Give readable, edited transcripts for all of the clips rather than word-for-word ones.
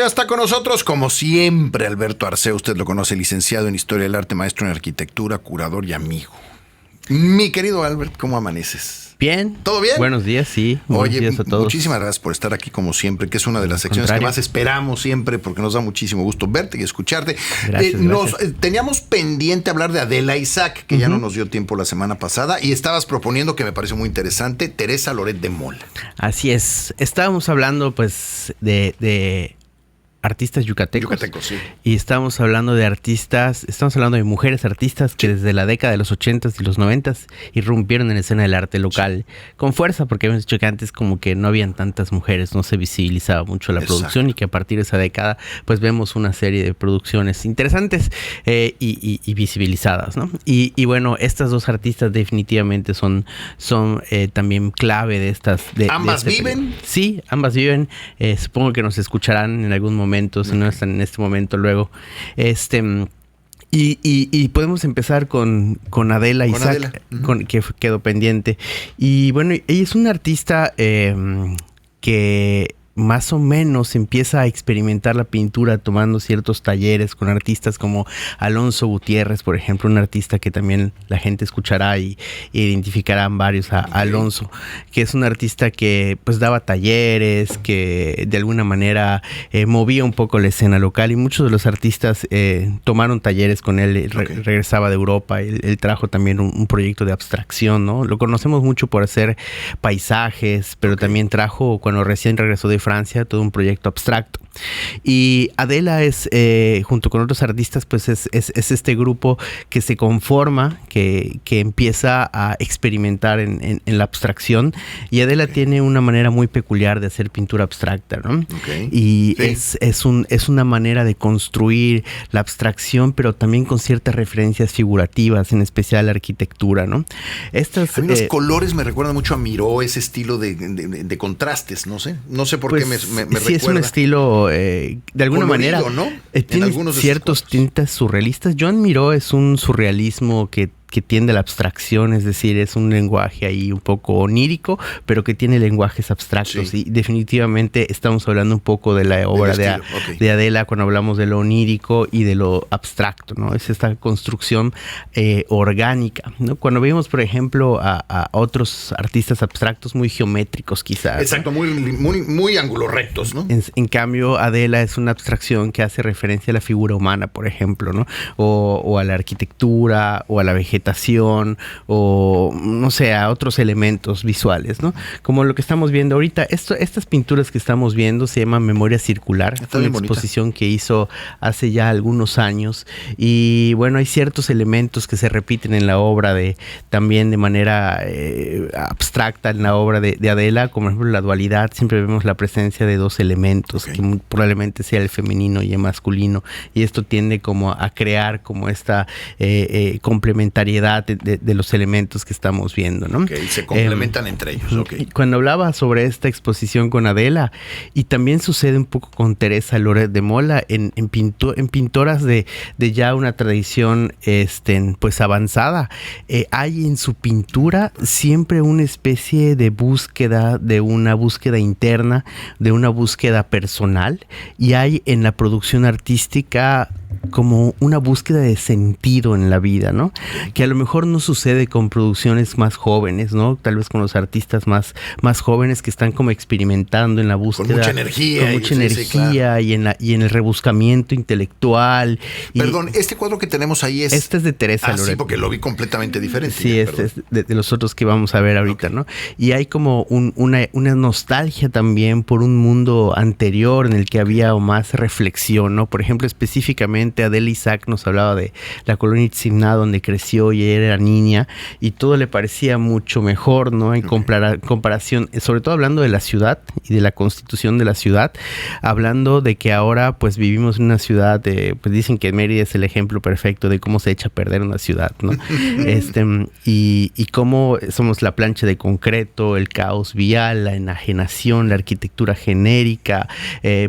Ya está con nosotros, como siempre, Alberto Arceo. Usted lo conoce, licenciado en Historia del Arte, maestro en Arquitectura, curador y amigo. Mi querido Albert, ¿cómo amaneces? Bien. ¿Todo bien? Buenos días, sí. Buenos días a todos. Muchísimas gracias por estar aquí como siempre, que es una de las secciones que más esperamos siempre, porque nos da muchísimo gusto verte y escucharte. Gracias. Teníamos pendiente hablar de Adela Isaac, que ya no nos dio tiempo la semana pasada, y estabas proponiendo, que me pareció muy interesante, Teresa Loret de Mola. Así es. Estábamos hablando, pues, de artistas yucatecos. Sí. Y estamos hablando de mujeres artistas que desde la década de los 80s y los 90s irrumpieron en la escena del arte local con fuerza, porque hemos dicho que antes como que no habían tantas mujeres, no se visibilizaba mucho la producción, y que a partir de esa década pues vemos una serie de producciones interesantes y visibilizadas, ¿no? Y bueno, estas dos artistas definitivamente son también clave de estas... ¿Ambas viven? Sí, ambas viven. Supongo que nos escucharán en algún momento, si no están en este momento luego. Y podemos empezar con Adela Isaac, que quedó pendiente. Y bueno, ella es una artista que más o menos empieza a experimentar la pintura tomando ciertos talleres con artistas como Alonso Gutiérrez, por ejemplo, un artista que también la gente escuchará y identificarán varios a Alonso, que es un artista que pues daba talleres, que de alguna manera movía un poco la escena local, y muchos de los artistas tomaron talleres con él. Regresaba de Europa, él trajo también un proyecto de abstracción, ¿no? Lo conocemos mucho por hacer paisajes, pero también trajo, cuando recién regresó de Francia, todo un proyecto abstracto. Y Adela es, junto con otros artistas, pues es este grupo que se conforma, que empieza a experimentar en la abstracción. Y Adela tiene una manera muy peculiar de hacer pintura abstracta, ¿no? Y es una manera de construir la abstracción, pero también con ciertas referencias figurativas, en especial la arquitectura, ¿no? A mí los colores me recuerdan mucho a Miró, ese estilo de contrastes, no sé por qué me recuerda. Sí, es un estilo de alguna manera, ¿no? Tiene ciertos tintes surrealistas. Joan Miró es un surrealismo que tiende a la abstracción, es decir, es un lenguaje ahí un poco onírico, pero que tiene lenguajes abstractos. Y definitivamente estamos hablando un poco de la obra de Adela cuando hablamos de lo onírico y de lo abstracto, ¿no? Es esta construcción orgánica, ¿no? Cuando vemos, por ejemplo, a otros artistas abstractos muy geométricos, quizás. Exacto, ¿no? muy ángulos-rectos, ¿no? En cambio, Adela es una abstracción que hace referencia a la figura humana, por ejemplo, ¿no? O a la arquitectura, o a la vegetación, o no sé, a otros elementos visuales, ¿no? Como lo que estamos viendo ahorita. Estas pinturas que estamos viendo se llaman Memoria Circular. Es una exposición que hizo hace ya algunos años, y bueno, hay ciertos elementos que se repiten en la obra también de manera abstracta en la obra de Adela, como por ejemplo la dualidad. Siempre vemos la presencia de dos elementos, que probablemente sea el femenino y el masculino, y esto tiende como a crear como esta complementariedad de los elementos que estamos viendo, ¿no? Se complementan entre ellos. Cuando hablaba sobre esta exposición con Adela, y también sucede un poco con Teresa Loret de Mola, en pintoras de ya una tradición pues avanzada, hay en su pintura siempre una especie de búsqueda, de una búsqueda interna, de una búsqueda personal, y hay en la producción artística como una búsqueda de sentido en la vida, ¿no? Que a lo mejor no sucede con producciones más jóvenes, ¿no? Tal vez con los artistas más jóvenes que están como experimentando en la búsqueda. Con mucha energía. Claro. y en el rebuscamiento intelectual. Perdón, este cuadro que tenemos ahí es... Este es de Teresa Loret. Sí, porque lo vi completamente diferente. Sí, este es de los otros que vamos a ver ahorita, ¿no? Y hay como una nostalgia también por un mundo anterior en el que había más reflexión, ¿no? Por ejemplo, específicamente Adela Isaac nos hablaba de la colonia Itzimná, donde creció y ella era niña, y todo le parecía mucho mejor, ¿no? En comparación, sobre todo hablando de la ciudad y de la constitución de la ciudad, hablando de que ahora pues vivimos en una ciudad, pues dicen que Mérida es el ejemplo perfecto de cómo se echa a perder una ciudad, ¿no? Y cómo somos la plancha de concreto, el caos vial, la enajenación, la arquitectura genérica,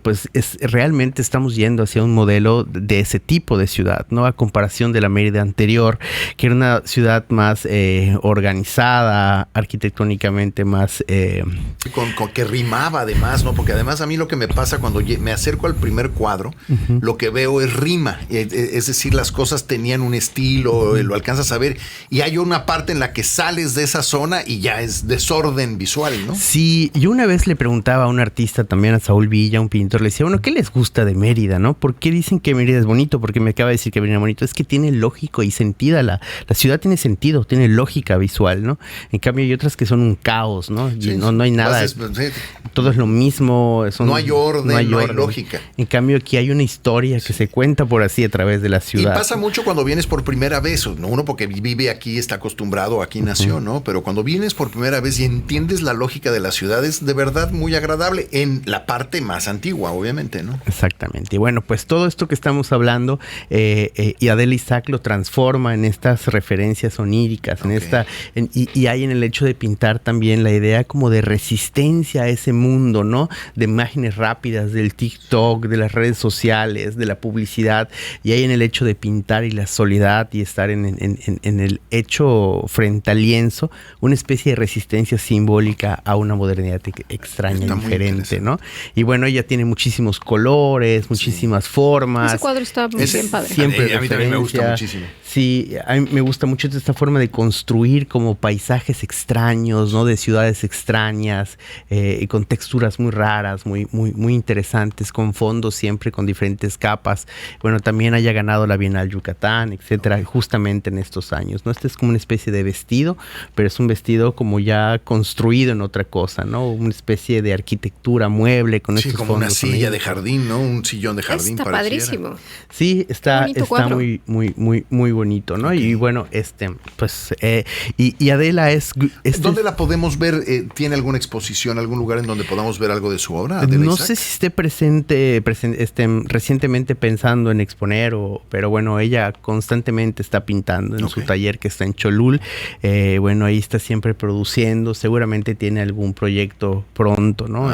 pues realmente estamos yendo hacia un modelo de ese tipo de ciudad, ¿no? A comparación de la Mérida anterior, que era una ciudad más organizada, arquitectónicamente más... Con que rimaba además, ¿no? Porque además a mí lo que me pasa cuando me acerco al primer cuadro, lo que veo es rima. Es decir, las cosas tenían un estilo, lo alcanzas a ver. Y hay una parte en la que sales de esa zona y ya es desorden visual, ¿no? Sí, yo una vez le preguntaba a un artista también, a Saúl Villa, un pintor, le decía, bueno, ¿qué les gusta de Mérida, no? ¿Por qué dicen que Mérida es bonito? Porque me acaba de decir que Mérida es bonito. Es que tiene lógico y sentido. La ciudad tiene sentido, tiene lógica visual, ¿no? En cambio hay otras que son un caos, ¿no? Y no hay nada. Todo es lo mismo. No hay orden, no hay lógica. En cambio aquí hay una historia que se cuenta por así a través de la ciudad. Y pasa mucho cuando vienes por primera vez, ¿no? Uno porque vive aquí, está acostumbrado, aquí nació, ¿no? Pero cuando vienes por primera vez y entiendes la lógica de la ciudad, es de verdad muy agradable en la parte más antigua, obviamente, ¿no? Exactamente. Y bueno, pues todo esto que estamos hablando, y Adela Isaac lo transforma en estas referencias oníricas, y hay en el hecho de pintar también la idea como de resistencia a ese mundo, ¿no? De imágenes rápidas, del TikTok, de las redes sociales, de la publicidad, y hay en el hecho de pintar y la soledad y estar en el hecho frente al lienzo, una especie de resistencia simbólica a una modernidad extraña, está diferente, ¿no? Y bueno, ella tiene muchísimos colores, muchísimas formas. Ese cuadro está bien padre. Siempre a mí también me gusta muchísimo. Sí, a mí me gusta mucho esta forma de construir como paisajes extraños, ¿no? De ciudades extrañas, con texturas muy raras, muy interesantes, con fondos siempre con diferentes capas. Bueno, también haya ganado la Bienal Yucatán, etcétera, justamente en estos años, ¿no? Este es como una especie de vestido, pero es un vestido como ya construido en otra cosa, ¿no? Una especie de arquitectura mueble con estos como fondos. Una silla de jardín, ¿no? Un sillón de jardín. Está padrísimo. Sí, está muy bonito, ¿no? Okay. Y bueno, pues, y Adela es... ¿Dónde la podemos ver? ¿Tiene alguna exposición, algún lugar en donde podamos ver algo de su obra? No sé si esté recientemente pensando en exponer, pero bueno, ella constantemente está pintando en su taller que está en Cholul. Bueno, ahí está siempre produciendo, seguramente tiene algún proyecto pronto, ¿no?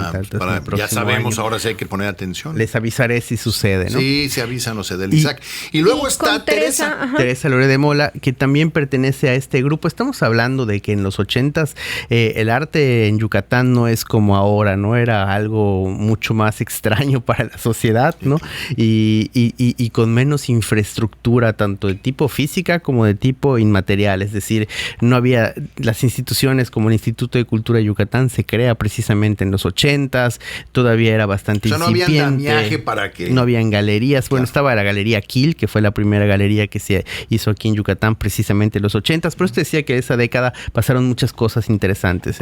Ya sabemos, ahora sí hay que poner atención. Les avisaré si sucede, ¿no? Sí, se avísanos, Adela Isaac. Y luego está Teresa Loret de Mola, que también pertenece a este grupo. Estamos hablando de que en los 80s el arte en Yucatán no es como ahora, ¿no? Era algo mucho más extraño para la sociedad, ¿no? Y con menos infraestructura, tanto de tipo física como de tipo inmaterial. Es decir, no había las instituciones como el Instituto de Cultura de Yucatán se crea precisamente en los 80s, todavía era bastante incipiente. No había andamiaje para que... No habían galerías. Bueno, estaba la Galería Quil, que fue la primera galería que se hizo aquí en Yucatán precisamente en los 80s, pero usted decía que esa década pasaron muchas cosas interesantes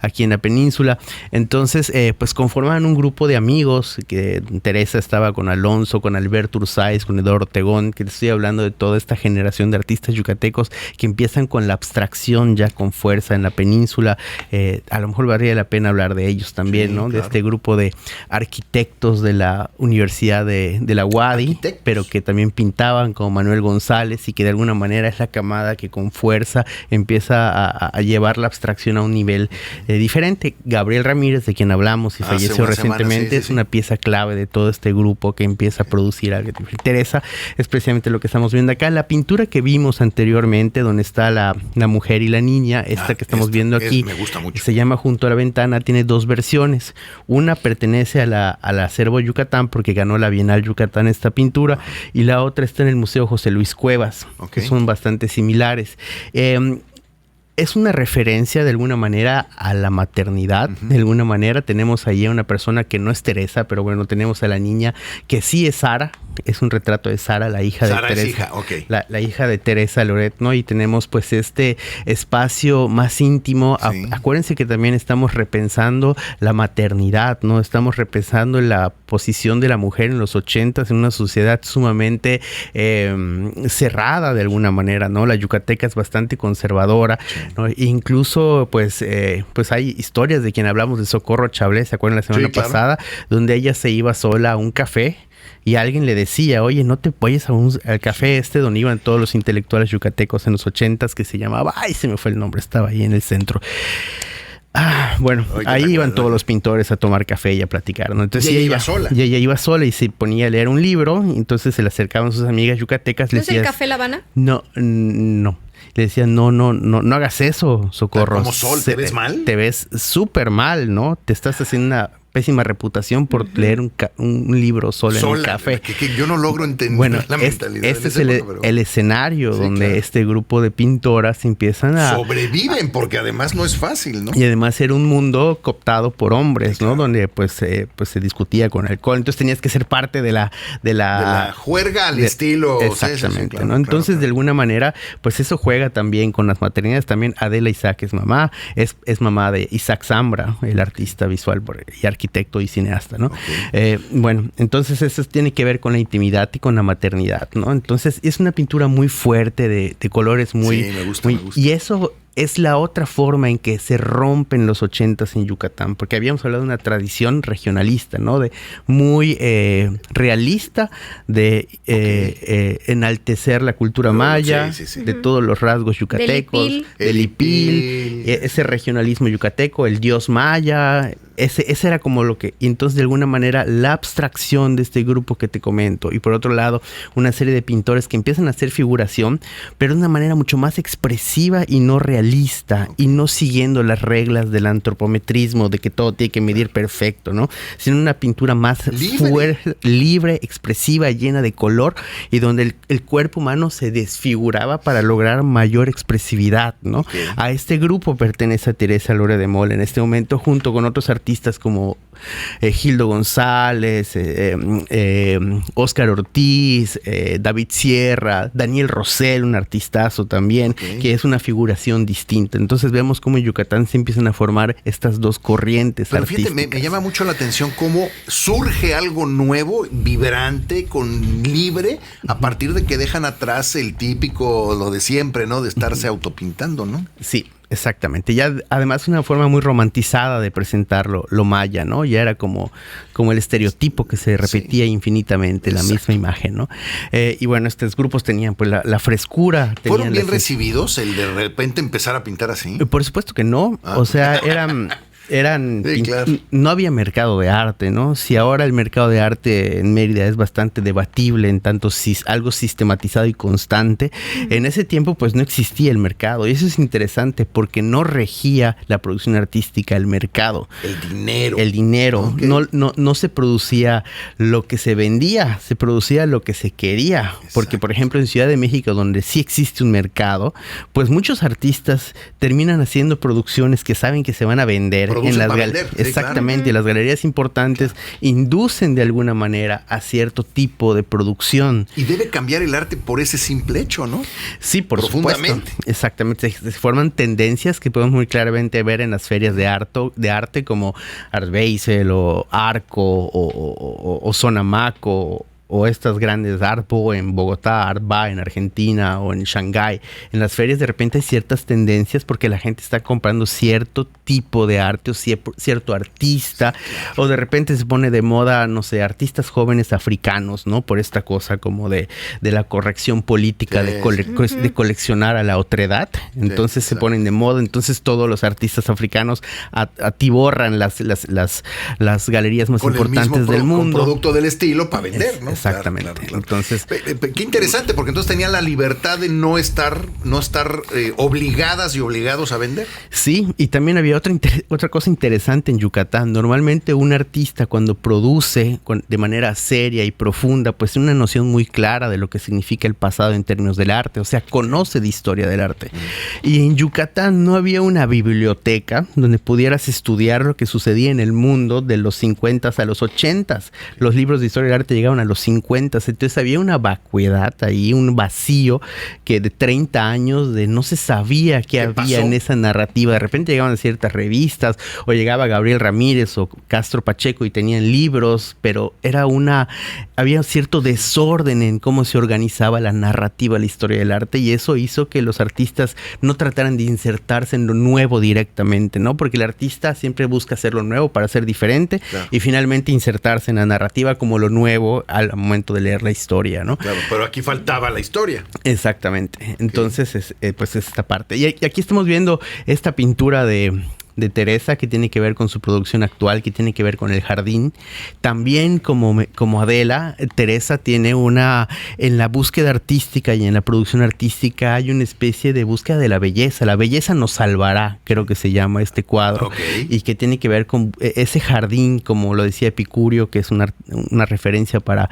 aquí en la península. Entonces, pues conformaban un grupo de amigos, que Teresa estaba con Alonso, con Alberto Ursáez, con Eduardo Ortegón, que te estoy hablando de toda esta generación de artistas yucatecos que empiezan con la abstracción ya con fuerza en la península. A lo mejor valdría la pena hablar de ellos también, ¿no? Claro. De este grupo de arquitectos de la Universidad de la UADY, pero que también pintaban, como Manuel González, y que de alguna manera es la camada que con fuerza empieza a llevar la abstracción a un nivel diferente. Gabriel Ramírez, de quien hablamos y falleció recientemente, es una pieza clave de todo este grupo que empieza a producir algo. Teresa es precisamente lo que estamos viendo acá. La pintura que vimos anteriormente, donde está la mujer y la niña, que estamos viendo aquí, me gusta mucho. Se llama Junto a la Ventana, tiene dos versiones. Una pertenece al acervo Yucatán, porque ganó la Bienal Yucatán esta pintura, y la otra está en el Museo José Luis Cuevas, que son bastante similares. Es una referencia de alguna manera a la maternidad. De alguna manera tenemos ahí a una persona que no es Teresa, pero bueno, tenemos a la niña que sí es Sara. Es un retrato de Sara, la hija de Teresa. La hija de Teresa Loret, ¿no? Y tenemos pues este espacio más íntimo. Sí. Acuérdense que también estamos repensando la maternidad, ¿no? Estamos repensando la posición de la mujer en los 80s en una sociedad sumamente cerrada de alguna manera, ¿no? La yucateca es bastante conservadora, ¿no? Incluso pues hay historias de quien hablamos de Socorro Chablé, ¿se acuerdan la semana pasada? Donde ella se iba sola a un café y alguien le decía, oye, no te vayas al café donde iban todos los intelectuales yucatecos en los 80s, que se llamaba, se me fue el nombre, estaba ahí en el centro. Bueno, Oye, ahí ¿te iban acuerdas? todos los pintores a tomar café y a platicar, ¿no? Entonces Y ella iba sola. Y ella iba sola y se ponía a leer un libro, y entonces se le acercaban sus amigas yucatecas. ¿No Le es el decías, Café La Habana? no. Le decían, no hagas eso, Socorro. ¿Cómo Sol? ¿Te ves mal? Te ves súper mal, ¿no? Te estás haciendo una pésima reputación por leer un libro sola en el café. Que yo no logro entender Bueno, la mentalidad. este de es esa época, pero el escenario Sí, donde claro. este grupo de pintoras empiezan a... sobreviven, porque además no es fácil, ¿no? Y además era un mundo cooptado por hombres, Sí, ¿no? claro. Donde pues se discutía con alcohol. Entonces tenías que ser parte de la De la juerga al estilo. Exactamente, Sí, claro, ¿no? Entonces, claro. de alguna manera, pues eso juega también con las maternidades. También Adela Isaac es mamá, es mamá de Isaac Zambra, el artista visual y arquitecto y cineasta, ¿no? Okay. Bueno, entonces eso tiene que ver con la intimidad y con la maternidad, ¿no? Entonces es una pintura muy fuerte de colores muy... Sí, me gusta. Y eso es la otra forma en que se rompen los 80s en Yucatán, porque habíamos hablado de una tradición regionalista, ¿no? De muy realista, de enaltecer la cultura maya, sí. de todos los rasgos yucatecos, Del Ipil. ese regionalismo yucateco, el dios maya, ese era como lo que... Y entonces, de alguna manera, la abstracción de este grupo que te comento, y por otro lado, una serie de pintores que empiezan a hacer figuración, pero de una manera mucho más expresiva y no realista, y no siguiendo las reglas del antropometrismo, de que todo tiene que medir perfecto, ¿no? Sino una pintura más libre, expresiva, llena de color, y donde el cuerpo humano se desfiguraba para lograr mayor expresividad, ¿no? Okay. A este grupo pertenece a Teresa Lore de Mola en este momento, junto con otros artistas como Gildo González, Óscar Ortiz, David Sierra, Daniel Rosell, un artistazo también, que es una figuración distinta. Entonces vemos cómo en Yucatán se empiezan a formar estas dos corrientes artísticas. Fíjate, me llama mucho la atención cómo surge algo nuevo, vibrante, libre, a partir de que dejan atrás el típico, lo de siempre, ¿no? De estarse autopintando, ¿no? Sí. Exactamente, ya además una forma muy romantizada de presentar lo maya, ¿no? Ya era como el estereotipo que se repetía infinitamente, la misma imagen, ¿no? Y bueno, estos grupos tenían pues la frescura. ¿Fueron bien recibidos el de repente empezar a pintar así? Por supuesto que no, o sea, sí, claro. No había mercado de arte, ¿no? Si ahora el mercado de arte en Mérida es bastante debatible, en tanto algo sistematizado y constante, en ese tiempo pues no existía el mercado, y eso es interesante porque no regía la producción artística el mercado. El dinero. Okay. No se producía lo que se vendía, se producía lo que se quería. Exacto. Porque por ejemplo en Ciudad de México, donde sí existe un mercado, pues muchos artistas terminan haciendo producciones que saben que se van a vender. Exactamente, claro. Las galerías importantes inducen de alguna manera a cierto tipo de producción. Y debe cambiar el arte por ese simple hecho, ¿no? Sí, por supuesto. Exactamente. Se forman tendencias que podemos muy claramente ver en las ferias de arte como Art Basel o Arco o Sonamaco, o estas grandes Artbo en Bogotá, Artba en Argentina o en Shanghái. En las ferias de repente hay ciertas tendencias porque la gente está comprando cierto tipo de arte o cierto artista, o de repente se pone de moda, no sé, artistas jóvenes africanos, ¿no? Por esta cosa como de la corrección política, de coleccionar a la otredad. Entonces se ponen de moda, entonces todos los artistas africanos atiborran las galerías más importantes del mundo. Con producto del estilo para vender, ¿no? Exactamente. Claro. Entonces, qué interesante, porque entonces tenían la libertad de no estar obligadas y obligados a vender. Sí, y también había otra cosa interesante en Yucatán. Normalmente un artista cuando produce de manera seria y profunda, pues tiene una noción muy clara de lo que significa el pasado en términos del arte, o sea, conoce de historia del arte. Y en Yucatán no había una biblioteca donde pudieras estudiar lo que sucedía en el mundo de los 50s a los 80s. Los libros de historia del arte llegaban a los 50s, entonces había una vacuidad ahí, un vacío que de 30 años de no se sabía qué había en esa narrativa. De repente llegaban a ciertas revistas o llegaba Gabriel Ramírez o Castro Pacheco y tenían libros, pero había cierto desorden en cómo se organizaba la narrativa, la historia del arte, y eso hizo que los artistas no trataran de insertarse en lo nuevo directamente, ¿no? Porque el artista siempre busca hacer lo nuevo para ser diferente, claro, y finalmente insertarse en la narrativa como lo nuevo al momento de leer la historia, ¿no? Claro, pero aquí faltaba la historia. Exactamente. Entonces, pues es esta parte. Y aquí estamos viendo esta pintura de de Teresa, que tiene que ver con su producción actual, que tiene que ver con el jardín. También como Adela, Teresa tiene en la búsqueda artística y en la producción artística hay una especie de búsqueda de la belleza. La belleza nos salvará, creo que se llama este cuadro, y que tiene que ver con ese jardín, como lo decía Epicurio, que es una referencia para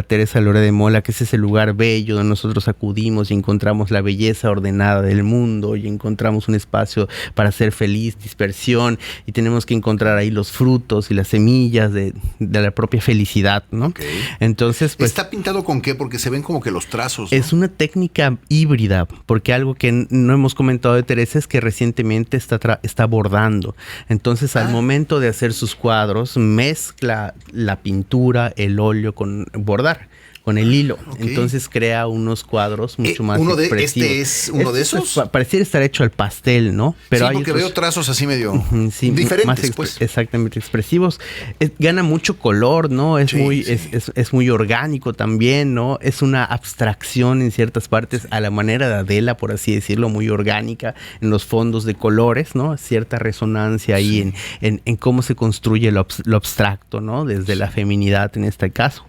Teresa Loret de Mola, que es ese lugar bello donde nosotros acudimos y encontramos la belleza ordenada del mundo y encontramos un espacio para ser feliz, dispersión, y tenemos que encontrar ahí los frutos y las semillas de la propia felicidad, ¿no? Entonces, pues, ¿está pintado con qué? Porque se ven como que los trazos, ¿no? Es una técnica híbrida, porque algo que no hemos comentado de Teresa es que recientemente está bordando. Entonces, al momento de hacer sus cuadros, mezcla la pintura, el óleo con bordar, con el hilo. Entonces crea unos cuadros mucho más expresivos. ¿Este es uno de esos? Pareciera estar hecho al pastel, ¿no? Pero sí, porque veo trazos así medio diferentes, pues. Exactamente, expresivos. Gana mucho color, ¿no? Es muy orgánico también, ¿no? Es una abstracción en ciertas partes a la manera de Adela, por así decirlo, muy orgánica en los fondos de colores, ¿no? Cierta resonancia ahí en cómo se construye lo abstracto, ¿no? Desde la feminidad en este caso.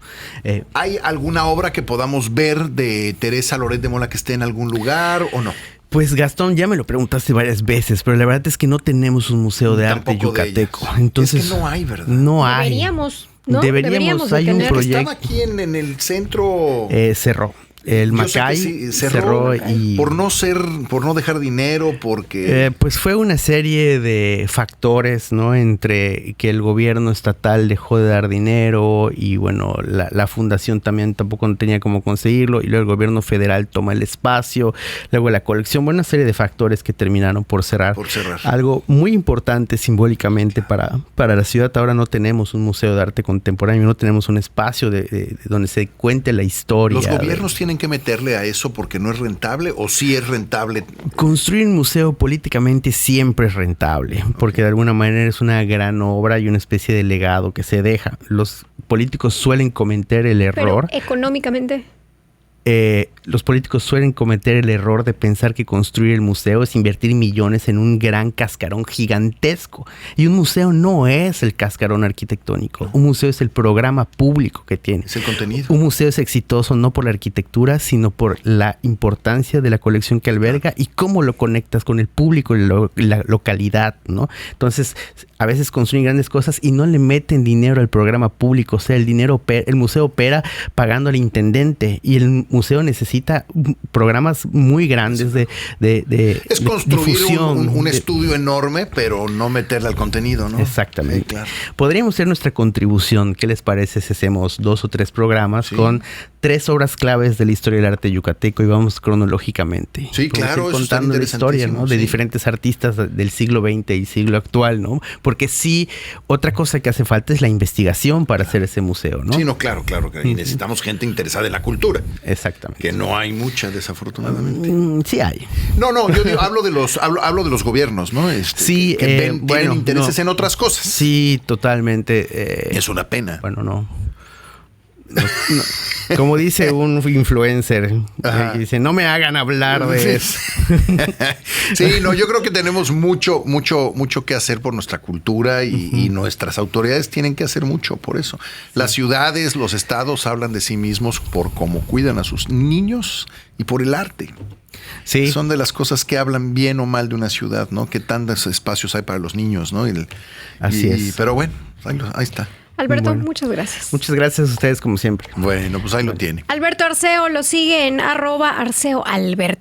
¿Hay alguna obra que podamos ver de Teresa Loret de Mola que esté en algún lugar o no? Pues Gastón, ya me lo preguntaste varias veces, pero la verdad es que no tenemos un museo de arte yucateco. Entonces, es que no hay, ¿verdad? No hay. Deberíamos, ¿no? Deberíamos hay un proyecto. Estaba aquí en el centro. Cerró. El Macay cerró y por no dejar dinero, porque pues fue una serie de factores, ¿no? Entre que el gobierno estatal dejó de dar dinero y bueno, la fundación también tampoco no tenía cómo conseguirlo, y luego el gobierno federal toma el espacio, luego la colección, bueno, una serie de factores que terminaron por cerrar. Algo muy importante simbólicamente para la ciudad. Ahora no tenemos un museo de arte contemporáneo, no tenemos un espacio de donde se cuente la historia. Los gobiernos tienen que meterle a eso porque no es rentable, o sí es rentable. Construir un museo políticamente siempre es rentable, porque de alguna manera es una gran obra y una especie de legado que se deja. Los políticos suelen cometer el error. Pero económicamente. Los políticos suelen cometer el error de pensar que construir el museo es invertir millones en un gran cascarón gigantesco. Y un museo no es el cascarón arquitectónico. Un museo es el programa público que tiene. Es el contenido. Un museo es exitoso no por la arquitectura, sino por la importancia de la colección que alberga y cómo lo conectas con el público y la localidad, ¿no? Entonces, a veces construyen grandes cosas y no le meten dinero al programa público. O sea, el museo opera pagando al intendente, y el museo necesita programas muy grandes de es construir difusión, un estudio enorme, pero no meterle al contenido, ¿no? Exactamente. Sí, claro. Podríamos hacer nuestra contribución. ¿Qué les parece si hacemos 2 o 3 programas con 3 obras claves de la historia del arte yucateco y vamos cronológicamente? Sí, claro, eso contando la historia, ¿no? De diferentes artistas del siglo XX y siglo actual, ¿no? Porque sí, otra cosa que hace falta es la investigación para hacer ese museo, ¿no? Sí, no, claro. Y necesitamos gente interesada en la cultura. Exactamente. Que no hay mucha, desafortunadamente. Sí hay. No, yo digo, hablo de los gobiernos, ¿no? Sí, que tienen intereses en otras cosas. Sí, totalmente. Es una pena. Bueno, no. Como dice un influencer, dice, no me hagan hablar de eso. Sí, no, yo creo que tenemos mucho que hacer por nuestra cultura y nuestras autoridades tienen que hacer mucho por eso. Las ciudades, los estados hablan de sí mismos por cómo cuidan a sus niños y por el arte. Sí. Son de las cosas que hablan bien o mal de una ciudad, ¿no? Qué tantos espacios hay para los niños, ¿no? Así es. Pero bueno, ahí está. Alberto, bueno, muchas gracias. Muchas gracias a ustedes como siempre. Bueno, pues ahí lo tiene. Alberto Arceo lo sigue en @ArceoAlberto.